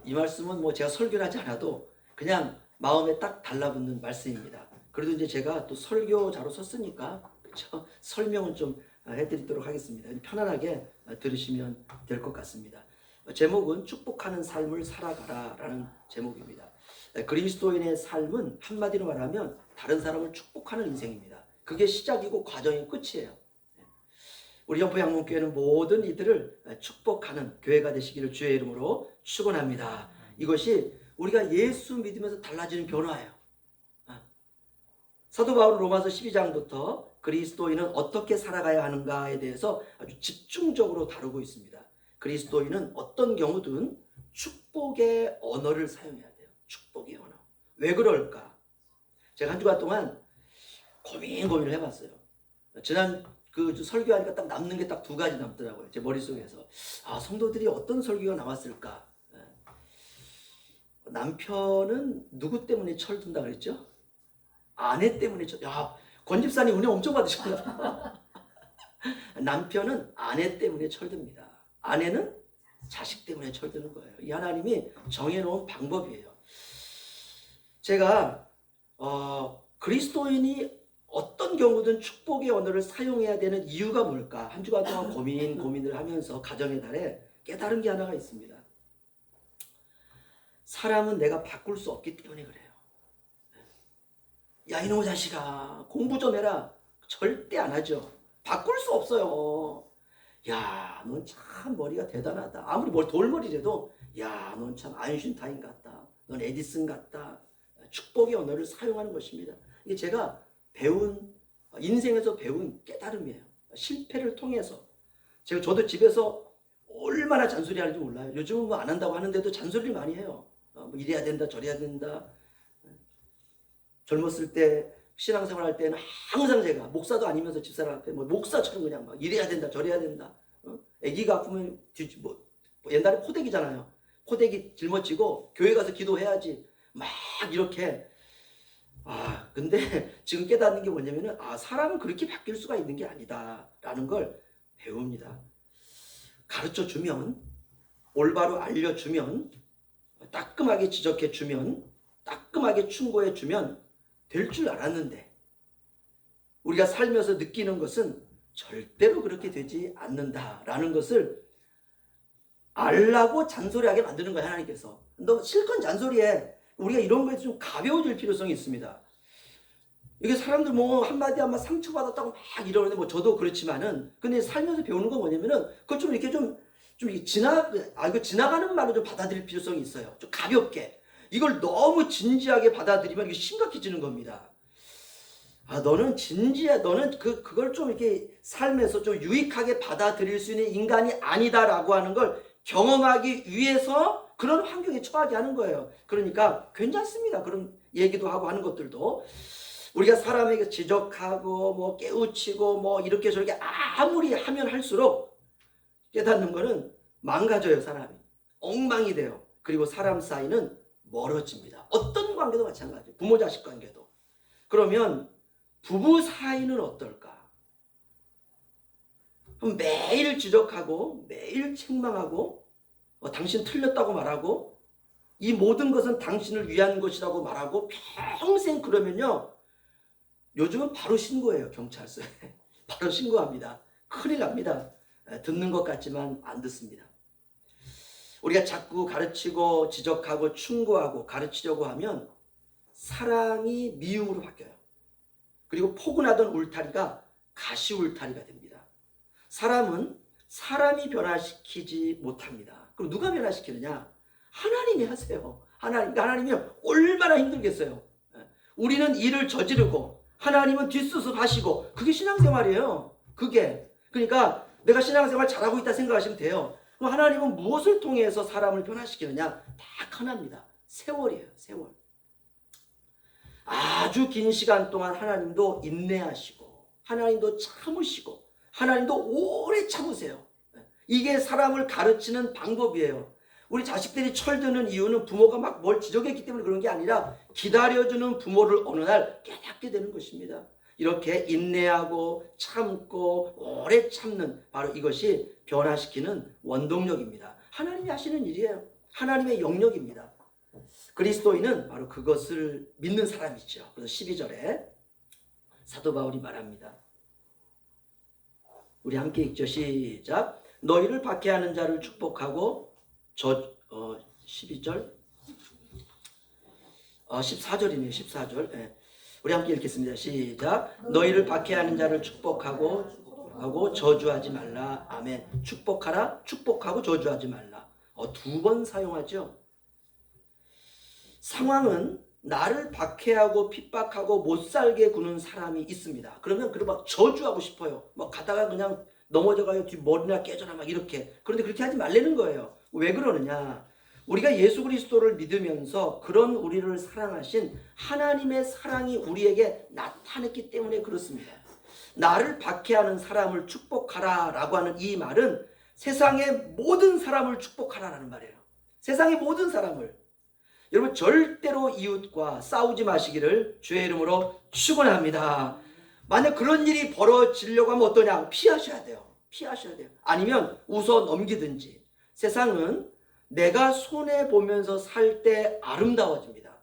이 말씀은 뭐 제가 설교를 하지 않아도 그냥 마음에 딱 달라붙는 말씀입니다. 그래도 이제 제가 또 설교자로 섰으니까 그렇죠? 설명은 좀 해드리도록 하겠습니다. 편안하게 들으시면 될 것 같습니다. 제목은 축복하는 삶을 살아가라라는 제목입니다. 그리스도인의 삶은 한마디로 말하면 다른 사람을 축복하는 인생입니다. 그게 시작이고 과정이 끝이에요. 우리 연포양문교회는 모든 이들을 축복하는 교회가 되시기를 주의 이름으로 축원합니다. 이것이 우리가 예수 믿으면서 달라지는 변화예요. 사도 바울은 로마서 12장부터 그리스도인은 어떻게 살아가야 하는가에 대해서 아주 집중적으로 다루고 있습니다. 그리스도인은 어떤 경우든 축복의 언어를 사용해야 돼요. 축복의 언어. 왜 그럴까? 제가 한 주간 동안 고민을 해봤어요. 지난 그 설교하니까 딱 남는 게 딱 두 가지 남더라고요. 제 머릿속에서. 성도들이 어떤 설교가 나왔을까? 남편은 누구 때문에 철든다 그랬죠? 아내 때문에 권 집사님 은혜 엄청 받으셨구나. 남편은 아내 때문에 철듭니다. 아내는 자식 때문에 철드는 거예요. 이 하나님이 정해놓은 방법이에요. 제가 그리스도인이 어떤 경우든 축복의 언어를 사용해야 되는 이유가 뭘까? 한 주간 동안 고민을 하면서 가정의 달에 깨달은 게 하나가 있습니다. 사람은 내가 바꿀 수 없기 때문에 그래요. 야, 이놈의 자식아, 공부 좀 해라. 절대 안 하죠. 바꿀 수 없어요. 야, 넌 참 머리가 대단하다. 아무리 돌머리라도 야, 넌 참 아인슈타인 같다. 넌 에디슨 같다. 축복의 언어를 사용하는 것입니다. 이게 제가 인생에서 배운 깨달음이에요. 실패를 통해서. 저도 집에서 얼마나 잔소리 하는지 몰라요. 요즘은 뭐 안 한다고 하는데도 잔소리를 많이 해요. 뭐 이래야 된다, 저래야 된다. 젊었을 때 신앙생활 할 때는 항상 제가 목사도 아니면서 집사람 앞에 뭐 목사처럼 그냥 막 이래야 된다, 저래야 된다. 애기가 아프면 옛날에 포대기잖아요. 포대기 짊어지고 교회 가서 기도해야지. 막 이렇게. 근데 지금 깨닫는 게 뭐냐면은 사람은 그렇게 바뀔 수가 있는 게 아니다라는 걸 배웁니다. 가르쳐주면, 올바로 알려주면, 따끔하게 지적해주면, 따끔하게 충고해주면 될 줄 알았는데 우리가 살면서 느끼는 것은 절대로 그렇게 되지 않는다라는 것을 알라고 잔소리하게 만드는 거예요. 하나님께서. 너 실컷 잔소리해. 우리가 이런 거에 좀 가벼워질 필요성이 있습니다. 이게 사람들 뭐 한마디 상처받았다고 막 이러는데 뭐 저도 그렇지만은 근데 살면서 배우는 건 뭐냐면은 그걸 좀 이렇게 이거 지나가는 말로 좀 받아들일 필요성이 있어요. 좀 가볍게. 이걸 너무 진지하게 받아들이면 이게 심각해지는 겁니다. 너는 너는 그걸 좀 이렇게 삶에서 좀 유익하게 받아들일 수 있는 인간이 아니다라고 하는 걸 경험하기 위해서 그런 환경에 처하게 하는 거예요. 그러니까 괜찮습니다. 그런 얘기도 하고 하는 것들도. 우리가 사람에게 지적하고 뭐 깨우치고 뭐 이렇게 저렇게 아무리 하면 할수록 깨닫는 거는 망가져요. 사람이. 엉망이 돼요. 그리고 사람 사이는 멀어집니다. 어떤 관계도 마찬가지예요. 부모 자식 관계도. 그러면 부부 사이는 어떨까? 매일 지적하고 매일 책망하고 당신 틀렸다고 말하고 이 모든 것은 당신을 위한 것이라고 말하고 평생 그러면요. 요즘은 바로 신고해요. 경찰서에. 바로 신고합니다. 큰일 납니다. 듣는 것 같지만 안 듣습니다. 우리가 자꾸 가르치고 지적하고 충고하고 가르치려고 하면 사랑이 미움으로 바뀌어요. 그리고 포근하던 울타리가 가시 울타리가 됩니다. 사람은 사람이 변화시키지 못합니다. 그럼 누가 변화시키느냐? 하나님이 하세요. 하나님이 얼마나 힘들겠어요. 우리는 일을 저지르고 하나님은 뒷수습 하시고 그게 신앙생활이에요. 그러니까 내가 신앙생활 잘하고 있다 생각하시면 돼요. 그럼 하나님은 무엇을 통해서 사람을 변화시키느냐? 딱 하나입니다. 세월이에요. 세월. 아주 긴 시간 동안 하나님도 인내하시고 하나님도 참으시고 하나님도 오래 참으세요. 이게 사람을 가르치는 방법이에요. 우리 자식들이 철드는 이유는 부모가 막 뭘 지적했기 때문에 그런 게 아니라 기다려주는 부모를 어느 날 깨닫게 되는 것입니다. 이렇게 인내하고 참고 오래 참는 바로 이것이 변화시키는 원동력입니다. 하나님이 하시는 일이에요. 하나님의 영역입니다. 그리스도인은 바로 그것을 믿는 사람이죠. 그래서 12절에 사도 바울이 말합니다. 우리 함께 읽죠. 시작. 너희를 박해하는 자를 축복하고 12절 14절이네요. 14절. 네. 우리 함께 읽겠습니다. 시작. 너희를 박해하는 자를 축복하고 저주하지 말라. 아멘. 축복하라. 축복하고 저주하지 말라. 두 번 사용하죠. 상황은 나를 박해하고 핍박하고 못살게 구는 사람이 있습니다. 그러면 막 저주하고 싶어요. 막 가다가 그냥 넘어져가요. 뒤 머리나 깨져라 막 이렇게. 그런데 그렇게 하지 말라는 거예요. 왜 그러느냐? 우리가 예수 그리스도를 믿으면서 그런 우리를 사랑하신 하나님의 사랑이 우리에게 나타났기 때문에 그렇습니다. 나를 박해하는 사람을 축복하라 라고 하는 이 말은 세상의 모든 사람을 축복하라라는 말이에요. 세상의 모든 사람을. 여러분 절대로 이웃과 싸우지 마시기를 주의 이름으로 축원합니다. 만약 그런 일이 벌어지려고 하면 어떠냐? 피하셔야 돼요. 피하셔야 돼요. 아니면 웃어 넘기든지. 세상은 내가 손해보면서 살 때 아름다워집니다.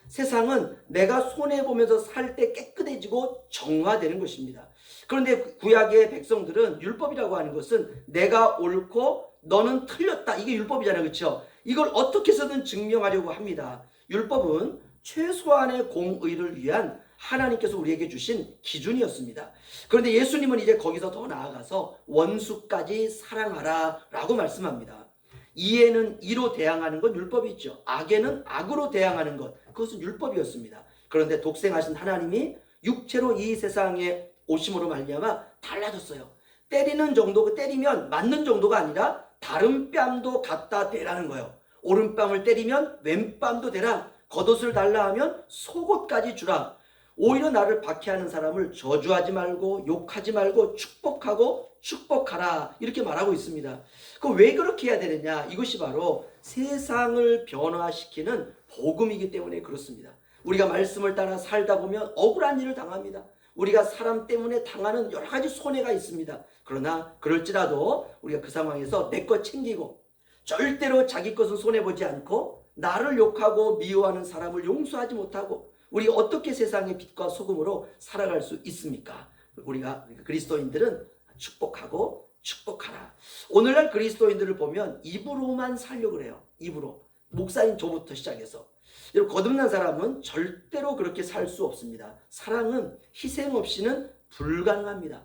세상은 내가 손해보면서 살 때 깨끗해지고 정화되는 것입니다. 그런데 구약의 백성들은 율법이라고 하는 것은 내가 옳고 너는 틀렸다. 이게 율법이잖아요. 그렇죠? 이걸 어떻게 해서든 증명하려고 합니다. 율법은 최소한의 공의를 위한 하나님께서 우리에게 주신 기준이었습니다. 그런데 예수님은 이제 거기서 더 나아가서 원수까지 사랑하라 라고 말씀합니다. 이에는 이로 대항하는 건 율법이죠. 악에는 악으로 대항하는 것, 그것은 율법이었습니다. 그런데 독생하신 하나님이 육체로 이 세상에 오심으로 말미암아 달라졌어요. 때리는 정도, 때리면 맞는 정도가 아니라 다른 뺨도 갖다 대라는 거예요. 오른뺨을 때리면 왼뺨도 대라. 겉옷을 달라 하면 속옷까지 주라. 오히려 나를 박해하는 사람을 저주하지 말고 욕하지 말고 축복하고 축복하라 이렇게 말하고 있습니다. 그럼 왜 그렇게 해야 되느냐? 이것이 바로 세상을 변화시키는 복음이기 때문에 그렇습니다. 우리가 말씀을 따라 살다 보면 억울한 일을 당합니다. 우리가 사람 때문에 당하는 여러 가지 손해가 있습니다. 그러나 그럴지라도 우리가 그 상황에서 내 것 챙기고 절대로 자기 것은 손해보지 않고 나를 욕하고 미워하는 사람을 용서하지 못하고 우리가 어떻게 세상의 빛과 소금으로 살아갈 수 있습니까? 우리가 그리스도인들은 축복하고 축복하라. 오늘날 그리스도인들을 보면 입으로만 살려고 그래요. 입으로. 목사님 저부터 시작해서. 여러분 거듭난 사람은 절대로 그렇게 살 수 없습니다. 사랑은 희생 없이는 불가능합니다.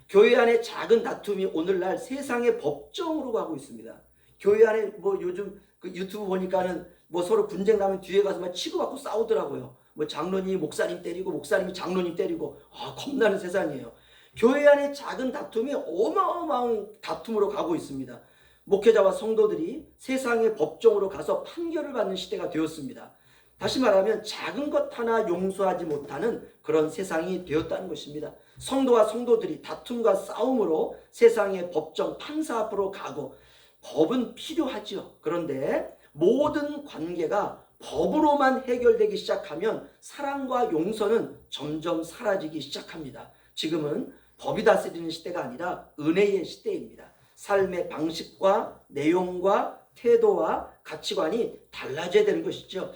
교회 안에 작은 다툼이 오늘날 세상의 법정으로 가고 있습니다. 교회 안에 요즘 그 유튜브 보니까는 서로 분쟁 나면 뒤에 가서 막 치고받고 싸우더라고요. 장로님이 목사님 때리고 목사님이 장로님 때리고 겁나는 세상이에요. 교회 안에 작은 다툼이 어마어마한 다툼으로 가고 있습니다. 목회자와 성도들이 세상의 법정으로 가서 판결을 받는 시대가 되었습니다. 다시 말하면 작은 것 하나 용서하지 못하는 그런 세상이 되었다는 것입니다. 성도와 성도들이 다툼과 싸움으로 세상의 법정 판사 앞으로 가고 법은 필요하죠. 그런데 모든 관계가 법으로만 해결되기 시작하면 사랑과 용서는 점점 사라지기 시작합니다. 지금은 법이 다스리는 시대가 아니라 은혜의 시대입니다. 삶의 방식과 내용과 태도와 가치관이 달라져야 되는 것이죠.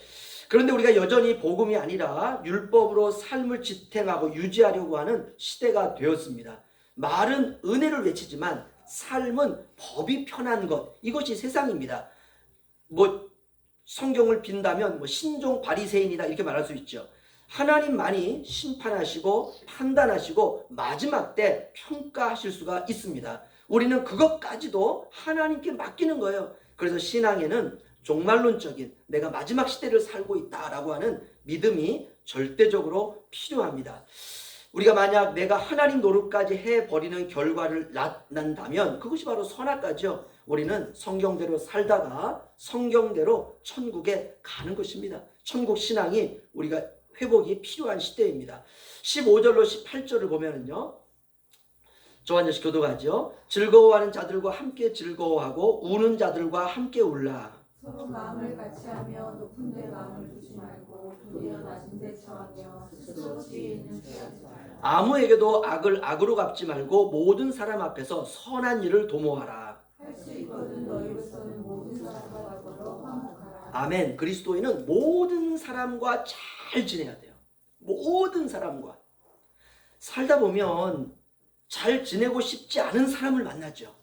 그런데 우리가 여전히 복음이 아니라 율법으로 삶을 지탱하고 유지하려고 하는 시대가 되었습니다. 말은 은혜를 외치지만 삶은 법이 편한 것, 이것이 세상입니다. 성경을 빈다면 신종 바리새인이다 이렇게 말할 수 있죠. 하나님만이 심판하시고 판단하시고 마지막 때 평가하실 수가 있습니다. 우리는 그것까지도 하나님께 맡기는 거예요. 그래서 신앙에는 종말론적인 내가 마지막 시대를 살고 있다라고 하는 믿음이 절대적으로 필요합니다. 우리가 만약 내가 하나님 노릇까지 해버리는 결과를 낳는다면 그것이 바로 선악과죠. 우리는 성경대로 살다가 성경대로 천국에 가는 것입니다. 천국 신앙이 우리가 회복이 필요한 시대입니다. 15절로 18절을 보면은요. 조한절식 교도가죠. 즐거워하는 자들과 함께 즐거워하고 우는 자들과 함께 울라. 서로 마음을 같이하며 높은 데 마음을 두지 말고 도리어 낮은 데 처하며 스스로 지혜 있는 피하지 말라. 아무에게도 악을 악으로 갚지 말고 모든 사람 앞에서 선한 일을 도모하라. 할 수 있거든 너희로서는 모든 사람과 과거로 아멘. 그리스도인은 모든 사람과 잘 지내야 돼요. 모든 사람과. 살다 보면 잘 지내고 싶지 않은 사람을 만나죠.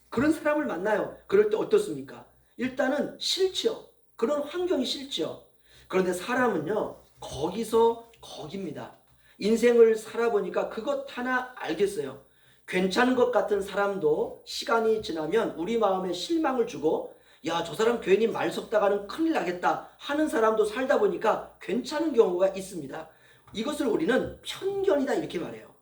그런 사람을 만나요. 그럴 때 어떻습니까? 일단은 싫죠. 그런 환경이 싫죠. 그런데 사람은요, 거기서 거깁니다. 인생을 살아보니까 그것 하나 알겠어요. 괜찮은 것 같은 사람도 시간이 지나면 우리 마음에 실망을 주고, 야, 저 사람 괜히 말 섞다가는 큰일 나겠다 하는 사람도 살다 보니까 괜찮은 경우가 있습니다. 이것을 우리는 편견이다 이렇게 말해요.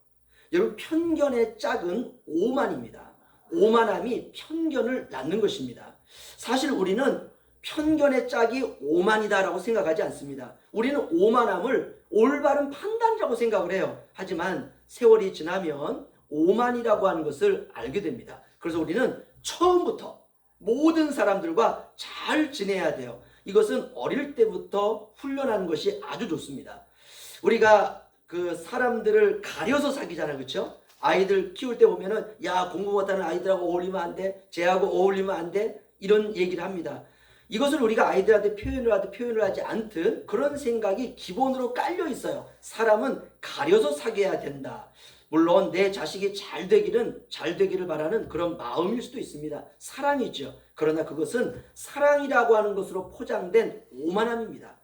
여러분, 편견의 짝은 오만입니다. 오만함이 편견을 낳는 것입니다. 사실 우리는 편견의 짝이 오만이다라고 생각하지 않습니다. 우리는 오만함을 올바른 판단이라고 생각을 해요. 하지만 세월이 지나면 오만이라고 하는 것을 알게 됩니다. 그래서 우리는 처음부터 모든 사람들과 잘 지내야 돼요. 이것은 어릴 때부터 훈련하는 것이 아주 좋습니다. 우리가 그 사람들을 가려서 사귀잖아요. 그렇죠? 아이들 키울 때 보면은, 야, 공부 못하는 아이들하고 어울리면 안 돼, 쟤하고 어울리면 안 돼, 이런 얘기를 합니다. 이것을 우리가 아이들한테 표현을 하지 않든 그런 생각이 기본으로 깔려 있어요. 사람은 가려서 사귀어야 된다. 물론 내 자식이 잘 되기를 바라는 그런 마음일 수도 있습니다. 사랑이죠. 그러나 그것은 사랑이라고 하는 것으로 포장된 오만함입니다.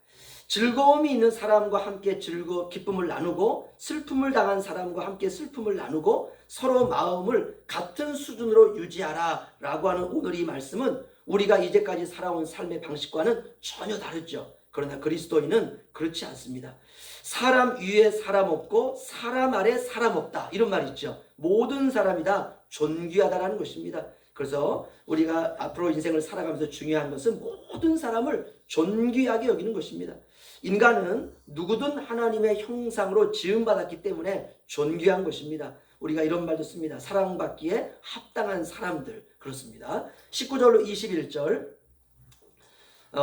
즐거움이 있는 사람과 함께 기쁨을 나누고, 슬픔을 당한 사람과 함께 슬픔을 나누고, 서로 마음을 같은 수준으로 유지하라 라고 하는 오늘 이 말씀은 우리가 이제까지 살아온 삶의 방식과는 전혀 다르죠. 그러나 그리스도인은 그렇지 않습니다. 사람 위에 사람 없고 사람 아래 사람 없다, 이런 말이 있죠. 모든 사람이 다 존귀하다라는 것입니다. 그래서 우리가 앞으로 인생을 살아가면서 중요한 것은 모든 사람을 존귀하게 여기는 것입니다. 인간은 누구든 하나님의 형상으로 지음받았기 때문에 존귀한 것입니다. 우리가 이런 말도 씁니다. 사랑받기에 합당한 사람들. 그렇습니다. 19절로 21절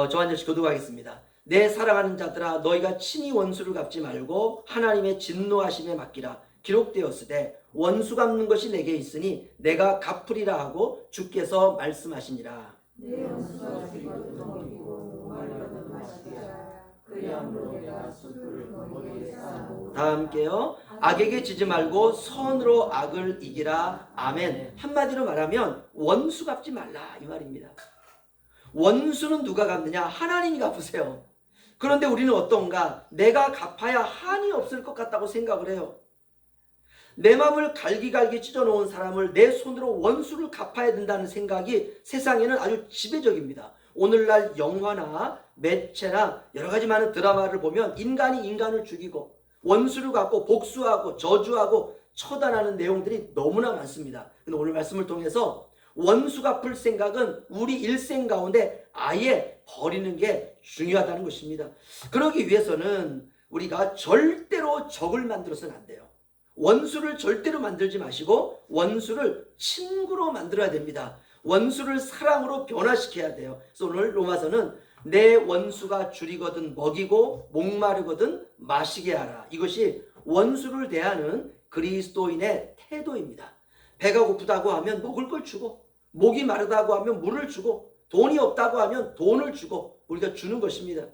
저 한 절씩 교독하겠습니다. 내 사랑하는 자들아, 너희가 친히 원수를 갚지 말고 하나님의 진노하심에 맡기라. 기록되었으되 원수 갚는 것이 내게 있으니 내가 갚으리라 하고 주께서 말씀하시니라. 내 원수가 죽어도 먹이고 목마르거든 마시라. 그리함으로 내가 수두를 너희에게 쌓고. 다 함께요. 악에게 지지 말고 선으로 악을 이기라. 아멘. 한마디로 말하면 원수 갚지 말라 이 말입니다. 원수는 누가 갚느냐? 하나님이 갚으세요. 그런데 우리는 어떤가? 내가 갚아야 한이 없을 것 같다고 생각을 해요. 내 마음을 갈기갈기 찢어놓은 사람을 내 손으로 원수를 갚아야 된다는 생각이 세상에는 아주 지배적입니다. 오늘날 영화나 매체나 여러 가지 많은 드라마를 보면 인간이 인간을 죽이고 원수를 갚고 복수하고 저주하고 처단하는 내용들이 너무나 많습니다. 근데 오늘 말씀을 통해서 원수 갚을 생각은 우리 일생 가운데 아예 버리는 게 중요하다는 것입니다. 그러기 위해서는 우리가 절대로 적을 만들어서는 안 돼요. 원수를 절대로 만들지 마시고 원수를 친구로 만들어야 됩니다. 원수를 사랑으로 변화시켜야 돼요. 그래서 오늘 로마서는 내 원수가 줄이거든 먹이고 목마르거든 마시게 하라. 이것이 원수를 대하는 그리스도인의 태도입니다. 배가 고프다고 하면 먹을 걸 주고, 목이 마르다고 하면 물을 주고, 돈이 없다고 하면 돈을 주고, 우리가 주는 것입니다.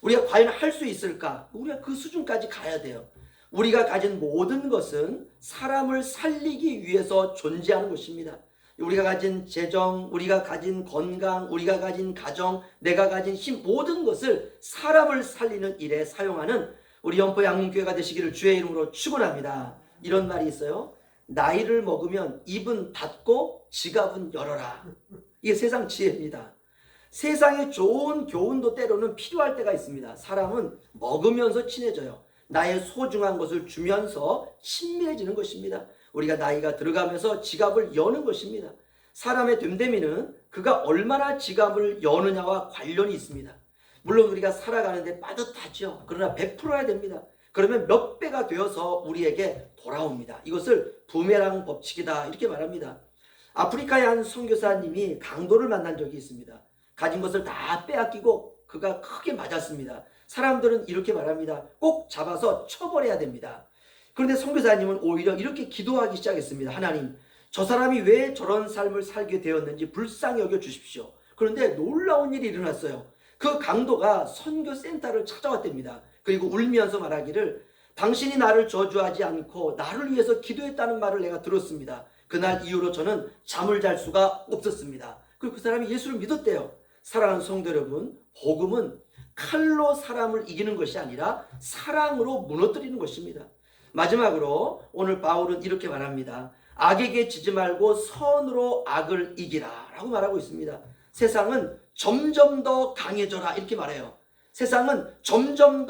우리가 과연 할 수 있을까? 우리가 그 수준까지 가야 돼요. 우리가 가진 모든 것은 사람을 살리기 위해서 존재하는 것입니다. 우리가 가진 재정, 우리가 가진 건강, 우리가 가진 가정, 내가 가진 힘, 모든 것을 사람을 살리는 일에 사용하는 우리 연포 양문교회가 되시기를 주의 이름으로 축원합니다. 이런 말이 있어요. 나이를 먹으면 입은 닫고 지갑은 열어라. 이게 세상 지혜입니다. 세상에 좋은 교훈도 때로는 필요할 때가 있습니다. 사람은 먹으면서 친해져요. 나의 소중한 것을 주면서 친밀해지는 것입니다. 우리가 나이가 들어가면서 지갑을 여는 것입니다. 사람의 됨됨이는 그가 얼마나 지갑을 여느냐와 관련이 있습니다. 물론 우리가 살아가는데 빠듯하죠. 그러나 베풀어야 됩니다. 그러면 몇 배가 되어서 우리에게 돌아옵니다. 이것을 부메랑 법칙이다 이렇게 말합니다. 아프리카의 한 선교사님이 강도를 만난 적이 있습니다. 가진 것을 다 빼앗기고 그가 크게 맞았습니다. 사람들은 이렇게 말합니다. 꼭 잡아서 쳐버려야 됩니다. 그런데 선교사님은 오히려 이렇게 기도하기 시작했습니다. 하나님, 저 사람이 왜 저런 삶을 살게 되었는지 불쌍히 여겨 주십시오. 그런데 놀라운 일이 일어났어요. 그 강도가 선교센터를 찾아왔답니다. 그리고 울면서 말하기를 당신이 나를 저주하지 않고 나를 위해서 기도했다는 말을 내가 들었습니다. 그날 이후로 저는 잠을 잘 수가 없었습니다. 그리고 그 사람이 예수를 믿었대요. 사랑하는 성도 여러분, 복음은 칼로 사람을 이기는 것이 아니라 사랑으로 무너뜨리는 것입니다. 마지막으로 오늘 바울은 이렇게 말합니다. 악에게 지지 말고 선으로 악을 이기라 라고 말하고 있습니다. 세상은 점점 더 강해져라 이렇게 말해요. 세상은 점점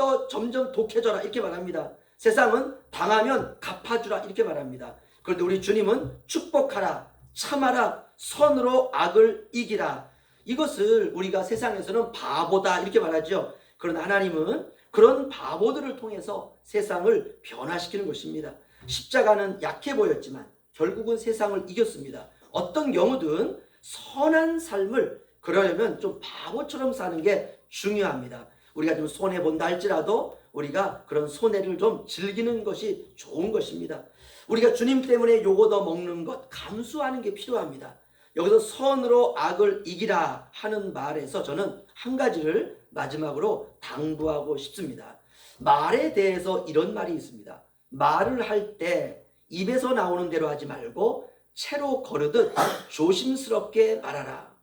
독해져라 이렇게 말합니다. 세상은 당하면 갚아주라 이렇게 말합니다. 그런데 우리 주님은 축복하라, 참아라, 선으로 악을 이기라. 이것을 우리가 세상에서는 바보다 이렇게 말하죠. 그러나 하나님은 그런 바보들을 통해서 세상을 변화시키는 것입니다. 십자가는 약해 보였지만 결국은 세상을 이겼습니다. 어떤 경우든 선한 삶을 그러려면 좀 바보처럼 사는 게 중요합니다. 우리가 좀 손해본다 할지라도 우리가 그런 손해를 좀 즐기는 것이 좋은 것입니다. 우리가 주님 때문에 요거 얻어 먹는 것 감수하는 게 필요합니다. 여기서 선으로 악을 이기라 하는 말에서 저는 한 가지를 마지막으로 당부하고 싶습니다. 말에 대해서 이런 말이 있습니다. 말을 할 때 입에서 나오는 대로 하지 말고 채로 거르듯 조심스럽게 말하라.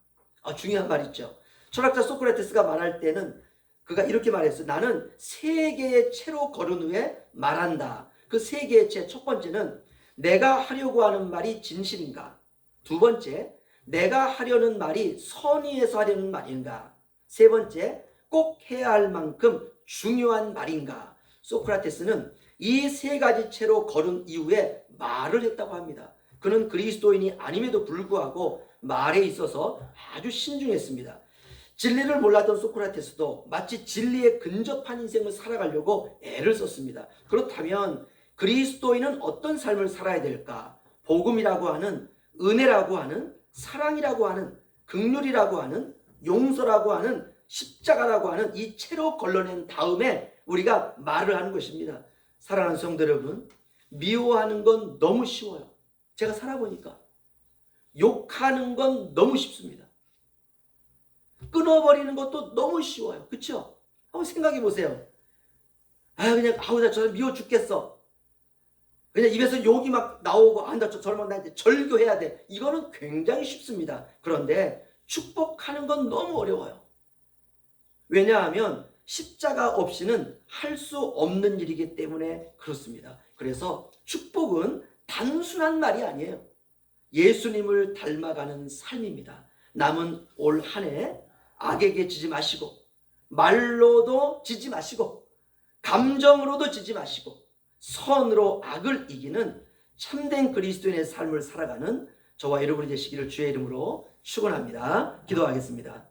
중요한 말이죠. 철학자 소크라테스가 말할 때는 그가 이렇게 말했어요. 나는 세 개의 채로 거른 후에 말한다. 그 세 개의 채, 첫 번째는 내가 하려고 하는 말이 진실인가? 두 번째, 내가 하려는 말이 선의에서 하려는 말인가? 세 번째, 꼭 해야 할 만큼 중요한 말인가? 소크라테스는 이 세 가지 채로 거른 이후에 말을 했다고 합니다. 그는 그리스도인이 아님에도 불구하고 말에 있어서 아주 신중했습니다. 진리를 몰랐던 소크라테스도 마치 진리에 근접한 인생을 살아가려고 애를 썼습니다. 그렇다면 그리스도인은 어떤 삶을 살아야 될까? 복음이라고 하는, 은혜라고 하는, 사랑이라고 하는, 긍휼이라고 하는, 용서라고 하는, 십자가라고 하는 이 채로 걸러낸 다음에 우리가 말을 하는 것입니다. 사랑하는 성도 여러분, 미워하는 건 너무 쉬워요. 제가 살아보니까 욕하는 건 너무 쉽습니다. 끊어버리는 것도 너무 쉬워요. 그렇죠? 한번 생각해 보세요. 그냥 나 저 미워 죽겠어. 그냥 입에서 욕이 막 나오고 나 저러면 나한테 절교해야 돼. 이거는 굉장히 쉽습니다. 그런데 축복하는 건 너무 어려워요. 왜냐하면 십자가 없이는 할 수 없는 일이기 때문에 그렇습니다. 그래서 축복은 단순한 말이 아니에요. 예수님을 닮아가는 삶입니다. 남은 올 한 해 악에게 지지 마시고, 말로도 지지 마시고, 감정으로도 지지 마시고, 선으로 악을 이기는 참된 그리스도인의 삶을 살아가는 저와 여러분이 되시기를 주의 이름으로 축원합니다. 기도하겠습니다.